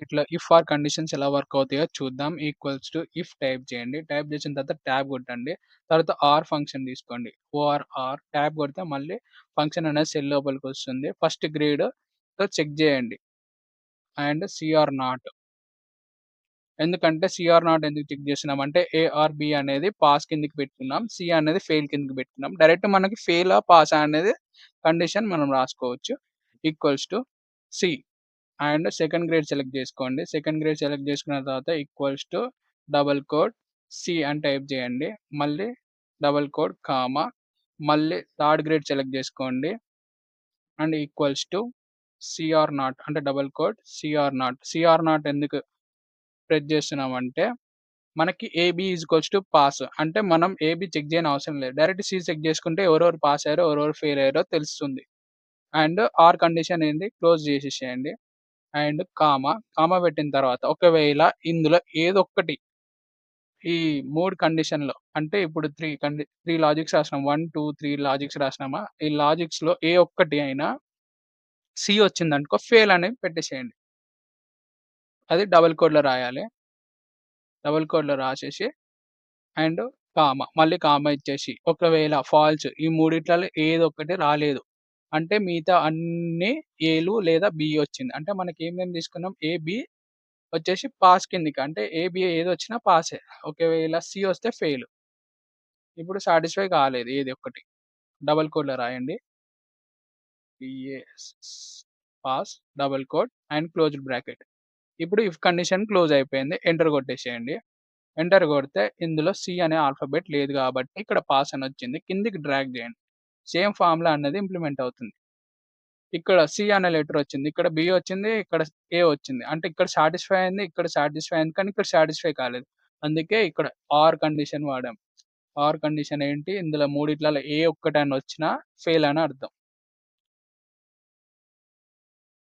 ఇట్లా if are conditions ఎలా work అవుతాయో చూద్దాం. ఈక్వల్స్ టు ఇఫ్ టైప్ చేయండి. టైప్ చేసిన తర్వాత ట్యాబ్ కొట్టండి. తర్వాత ఆర్ ఫంక్షన్ తీసుకోండి. ఓఆర్ ట్యాబ్ కొడితే మళ్ళీ ఫంక్షన్ అనేది సెల్ లోపలికొస్తుంది. ఫస్ట్ గ్రేడ్‌తో చెక్ చేయండి. And CR not. ఎందుకంటే సీఆర్ నాట్ ఎందుకు చెక్ చేస్తున్నామంటే ఏ ఆర్ బి అనేది పాస్ కిందకి పెట్టుకున్నాం. సి అనేది ఫెయిల్ కిందకి పెట్టుకున్నాం. డైరెక్ట్ మనకి ఫెయిలా, పాసా అనేది కండిషన్ మనం రాసుకోవచ్చు. Equals to C and second grade select చేసుకోండి. సెకండ్ గ్రేడ్ సెలెక్ట్ చేసుకున్న తర్వాత equals to double quote C అని టైప్ చేయండి. మళ్ళీ డబుల్ కోడ్ కామా మళ్ళీ థర్డ్ గ్రేడ్ సెలెక్ట్ చేసుకోండి. And equals to C R not అంటే double quote C R not. C R not ఎందుకు ప్రెస్ చేస్తున్నామంటే మనకి ఏబీ ఈక్వల్స్ టు పాస్. అంటే మనం ఏబీ చెక్ చేయని అవసరం లేదు. డైరెక్ట్ సి చెక్ చేసుకుంటే ఎవరెవరు పాస్ అయ్యారో, ఎవరెవరు ఫెయిల్ అయ్యారో తెలుస్తుంది. అండ్ ఆర్ కండిషన్ ఏంది క్లోజ్ చేసేసేయండి. అండ్ కామా పెట్టిన తర్వాత ఒకవేళ ఇందులో ఏదొక్కటి ఈ 3 కండిషన్‌లో అంటే ఇప్పుడు 3 లాజిక్స్ రాసినాం. 1, 2, 3 లాజిక్స్ రాసినామా? ఈ లాజిక్స్‌లో ఏ ఒక్కటి అయినా సి వచ్చిందనుకో ఫెయిల్ అని పెట్టేసేయండి. అది డబుల్ కోడ్‌లో రాయాలి. డబుల్ కోడ్‌లో రాసేసి అండ్ మళ్ళీ ఇచ్చేసి ఒకవేళ ఫాల్స్ ఈ మూడిట్లలో ఏదొక్కటి రాలేదు. అంటే మిగతా అన్నీ ఏలు లేదా బి వచ్చింది. అంటే మనకి ఏమేమి తీసుకున్నాం ఏ, బి వచ్చేసి పాస్ కిందకి. అంటే ఏ, బి ఏదొచ్చినా పాసే. ఒకవేళ సి వస్తే ఫెయిల్. ఇప్పుడు సాటిస్ఫై కాలేదు ఏది ఒక్కటి. డబుల్ కోడ్‌లో రాయండి. P A S pass double quote and closed bracket. ఇప్పుడు ఇఫ్ కండిషన్ క్లోజ్ అయిపోయింది. ఎంటర్ కొట్టేసేయండి. ఎంటర్ కొడితే ఇందులో సి అనే ఆల్ఫాబెట్ లేదు కాబట్టి ఇక్కడ పాస్ అని వచ్చింది. కిందికి డ్రాగ్ చేయండి. సేమ్ ఫార్ములా అనేది ఇంప్లిమెంట్ అవుతుంది. ఇక్కడ సి అనే లెటర్ వచ్చింది. ఇక్కడ బి వచ్చింది. ఇక్కడ ఏ వచ్చింది. అంటే ఇక్కడ సాటిస్ఫై అయింది. ఇక్కడ సాటిస్ఫై అయింది. కానీ ఇక్కడ సాటిస్ఫై కాలేదు. అందుకే ఇక్కడ ఆర్ కండిషన్ వాడాం. ఆర్ కండిషన్ ఏంటి? ఇందులో మూడిట్లలో ఏ ఒక్కటైనా వచ్చినా ఫెయిల్ అని అర్థం.